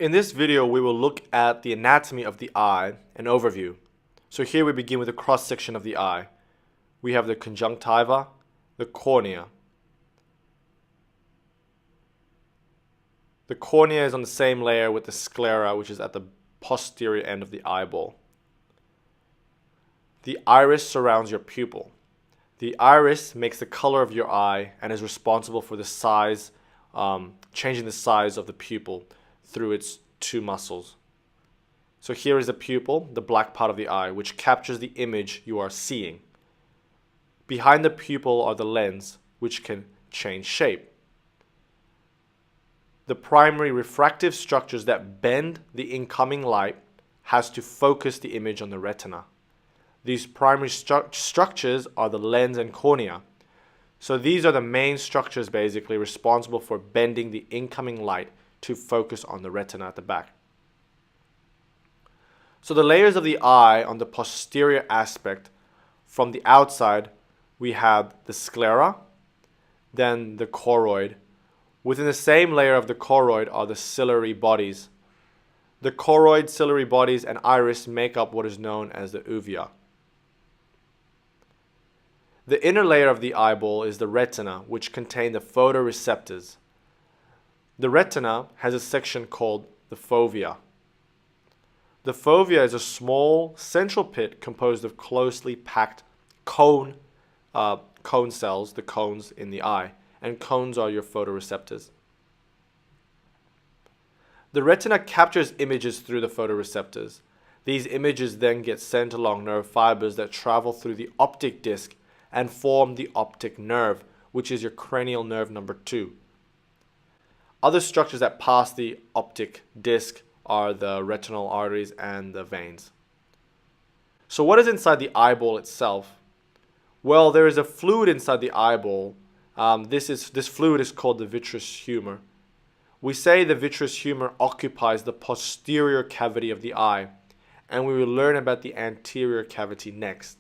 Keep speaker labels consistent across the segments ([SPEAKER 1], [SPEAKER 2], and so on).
[SPEAKER 1] In this video, we will look at the anatomy of the eye, an overview. So here we begin with a cross-section of the eye. We have the conjunctiva, the cornea. The cornea is on the same layer with the sclera, which is at the posterior end of the eyeball. The iris surrounds your pupil. The iris makes the color of your eye and is responsible for the size, changing the size of the pupil through its two muscles. So here is the pupil, the black part of the eye, which captures the image you are seeing. Behind the pupil are the lens, which can change shape. The primary refractive structures that bend the incoming light has to focus the image on the retina. These primary structures are the lens and cornea. So these are the main structures basically responsible for bending the incoming light to focus on the retina at the back. So the layers of the eye on the posterior aspect, from the outside, we have the sclera, then the choroid. Within the same layer of the choroid are the ciliary bodies. The choroid, ciliary bodies, and iris make up what is known as the uvea. The inner layer of the eyeball is the retina, which contain the photoreceptors. The retina has a section called the fovea. The fovea is a small central pit composed of closely packed cone cells, the cones in the eye, and cones are your photoreceptors. The retina captures images through the photoreceptors. These images then get sent along nerve fibers that travel through the optic disc and form the optic nerve, which is your cranial nerve number 2. Other structures that pass the optic disc are the retinal arteries and the veins. So what is inside the eyeball itself? Well, there is a fluid inside the eyeball. This fluid is called the vitreous humor. We say the vitreous humor occupies the posterior cavity of the eye, and we will learn about the anterior cavity next.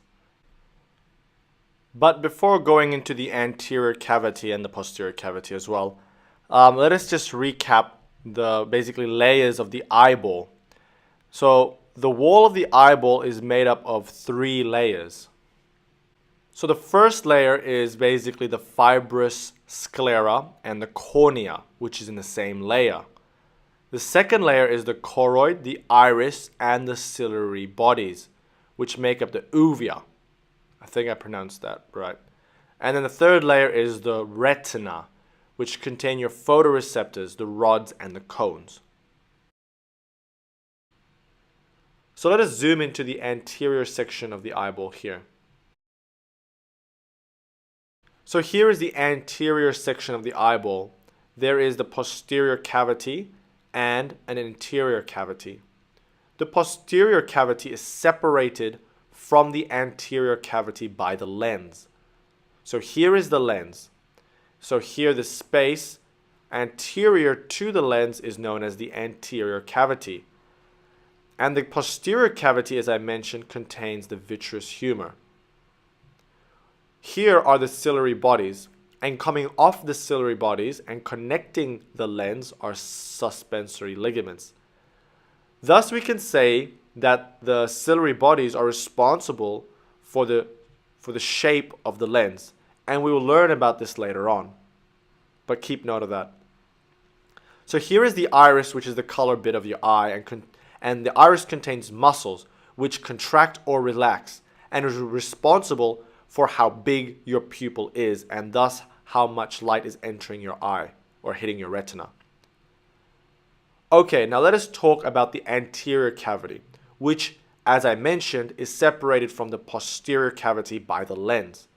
[SPEAKER 1] But before going into the anterior cavity and the posterior cavity as well, let us just recap the basically layers of the eyeball. So the wall of the eyeball is made up of 3 layers. So the first layer is basically the fibrous sclera and the cornea, which is in the same layer. The second layer is the choroid, the iris, and the ciliary bodies, which make up the uvea. I think I pronounced that right. And then the third layer is the retina, which contain your photoreceptors, the rods and the cones. So let us zoom into the anterior section of the eyeball here. So here is the anterior section of the eyeball. There is the posterior cavity and an anterior cavity. The posterior cavity is separated from the anterior cavity by the lens. So here is the lens. So here the space anterior to the lens is known as the anterior cavity. And the posterior cavity, as I mentioned, contains the vitreous humor. Here are the ciliary bodies, and coming off the ciliary bodies and connecting the lens are suspensory ligaments. Thus we can say that the ciliary bodies are responsible for the shape of the lens, and we will learn about this later on. But keep note of that. So here is the iris, which is the color bit of your eye, and the iris contains muscles which contract or relax and is responsible for how big your pupil is and thus how much light is entering your eye or hitting your retina. Okay, now let us talk about the anterior cavity, which, as I mentioned, is separated from the posterior cavity by the lens.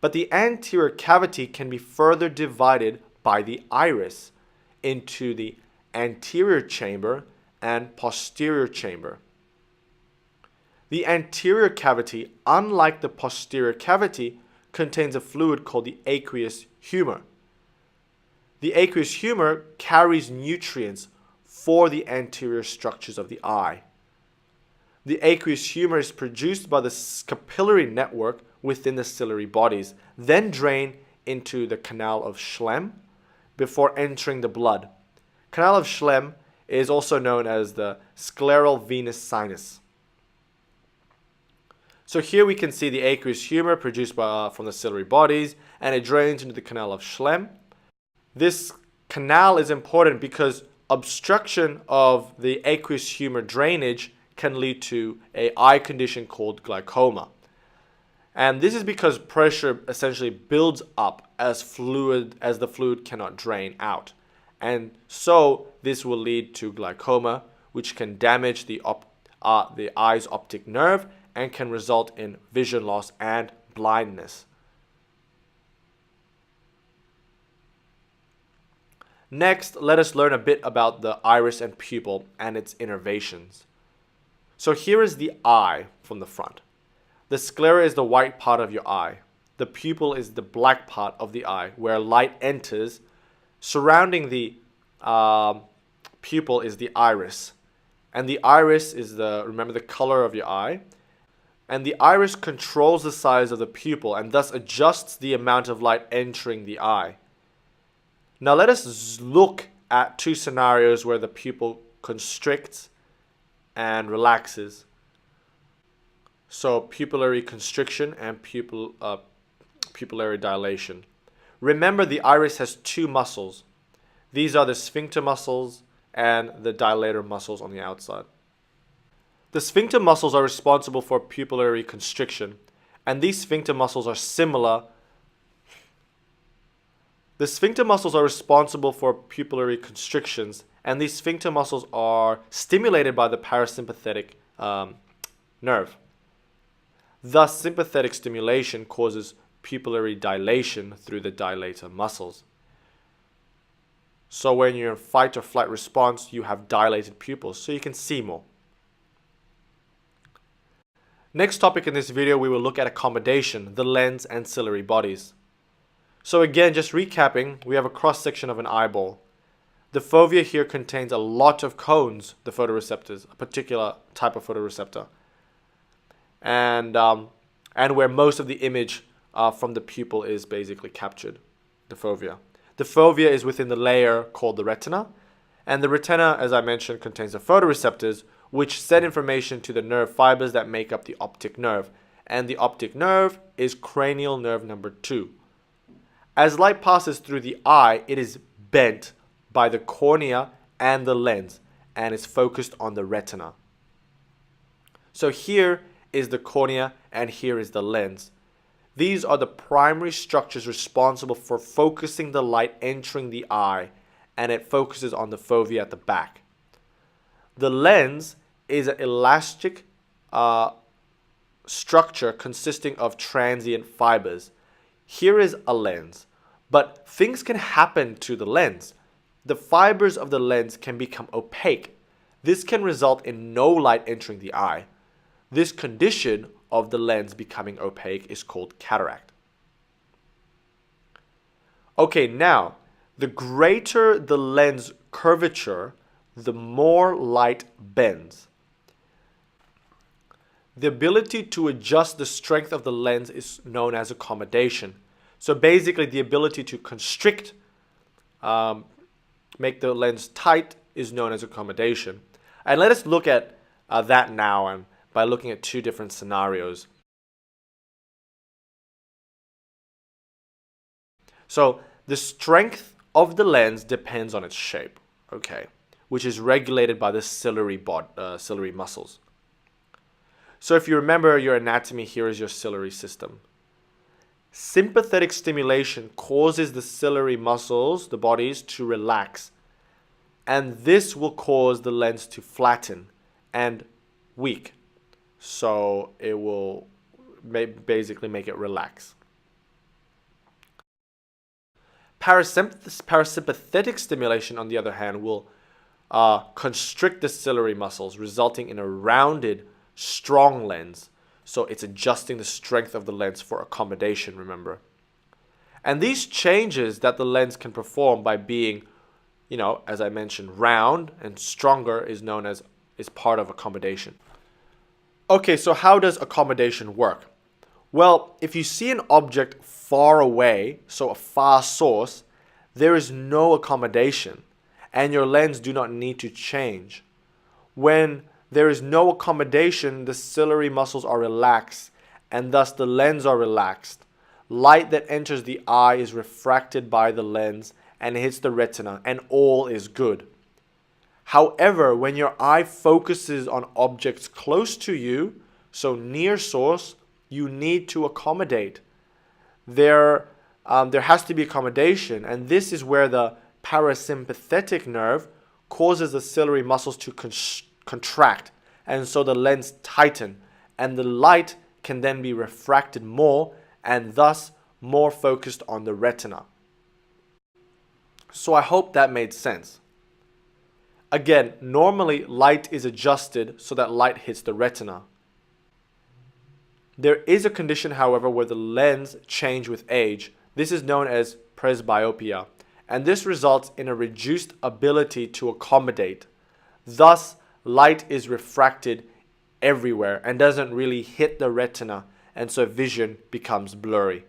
[SPEAKER 1] But the anterior cavity can be further divided by the iris into the anterior chamber and posterior chamber. The anterior cavity, unlike the posterior cavity, contains a fluid called the aqueous humor. The aqueous humor carries nutrients for the anterior structures of the eye. The aqueous humor is produced by the capillary network within the ciliary bodies, then drain into the canal of Schlemm before entering the blood. Canal of Schlemm is also known as the scleral venous sinus. So here we can see the aqueous humor produced from the ciliary bodies, and it drains into the canal of Schlemm. This canal is important because obstruction of the aqueous humor drainage can lead to an eye condition called glaucoma. And this is because pressure essentially builds up as the fluid cannot drain out. And so this will lead to glaucoma, which can damage the eye's optic nerve and can result in vision loss and blindness. Next, let us learn a bit about the iris and pupil and its innervations. So here is the eye from the front. The sclera is the white part of your eye. The pupil is the black part of the eye where light enters. Surrounding the pupil is the iris. And the iris is remember the color of your eye. And the iris controls the size of the pupil and thus adjusts the amount of light entering the eye. Now let us look at two scenarios where the pupil constricts and relaxes. So pupillary constriction and pupillary dilation. Remember, the iris has two muscles. These are the sphincter muscles and the dilator muscles on the outside. The sphincter muscles are responsible for pupillary constriction, and these sphincter muscles are similar. The sphincter muscles are responsible for pupillary constrictions, and these sphincter muscles are stimulated by the parasympathetic nerve. Thus, sympathetic stimulation causes pupillary dilation through the dilator muscles. So when you're in fight or flight response, you have dilated pupils, so you can see more. Next topic in this video, we will look at accommodation, the lens and ciliary bodies. So again, just recapping, we have a cross-section of an eyeball. The fovea here contains a lot of cones, the photoreceptors, a particular type of photoreceptor. And where most of the image from the pupil is basically captured, the fovea. The fovea is within the layer called the retina, and the retina, as I mentioned, contains the photoreceptors, which send information to the nerve fibers that make up the optic nerve, and the optic nerve is cranial nerve number 2. As light passes through the eye, it is bent by the cornea and the lens, and is focused on the retina. So here is the cornea, and here is the lens. These are the primary structures responsible for focusing the light entering the eye, and it focuses on the fovea at the back. The lens is an elastic structure consisting of transient fibers. Here is a lens, but things can happen to the lens. The fibers of the lens can become opaque. This can result in no light entering the eye. This condition of the lens becoming opaque is called cataract. Okay, now, the greater the lens curvature, the more light bends. The ability to adjust the strength of the lens is known as accommodation. So basically, the ability to constrict, make the lens tight, is known as accommodation. And let us look at that now, and by looking at two different scenarios. So the strength of the lens depends on its shape, okay, which is regulated by the ciliary muscles. So if you remember your anatomy, here is your ciliary system. Sympathetic stimulation causes the ciliary muscles, the bodies, to relax. And this will cause the lens to flatten and weak. So it will basically make it relax. Parasympathetic stimulation, on the other hand, will constrict the ciliary muscles, resulting in a rounded, strong lens. So it's adjusting the strength of the lens for accommodation, remember. And these changes that the lens can perform by being, as I mentioned, round and stronger is part of accommodation. Okay, so how does accommodation work? Well, if you see an object far away, so a far source, there is no accommodation. and your lens do not need to change. When there is no accommodation, the ciliary muscles are relaxed, and thus the lens are relaxed. Light that enters the eye is refracted by the lens and hits the retina, and all is good. However, when your eye focuses on objects close to you, so near source, you need to accommodate. There has to be accommodation, and this is where the parasympathetic nerve causes the ciliary muscles to contract, and so the lens tighten, and the light can then be refracted more, and thus more focused on the retina. So I hope that made sense. Again, normally light is adjusted so that light hits the retina. There is a condition, however, where the lens changes with age. This is known as presbyopia, and this results in a reduced ability to accommodate. Thus, light is refracted everywhere and doesn't really hit the retina, and so vision becomes blurry.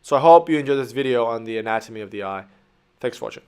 [SPEAKER 1] So I hope you enjoyed this video on the anatomy of the eye. Thanks for watching.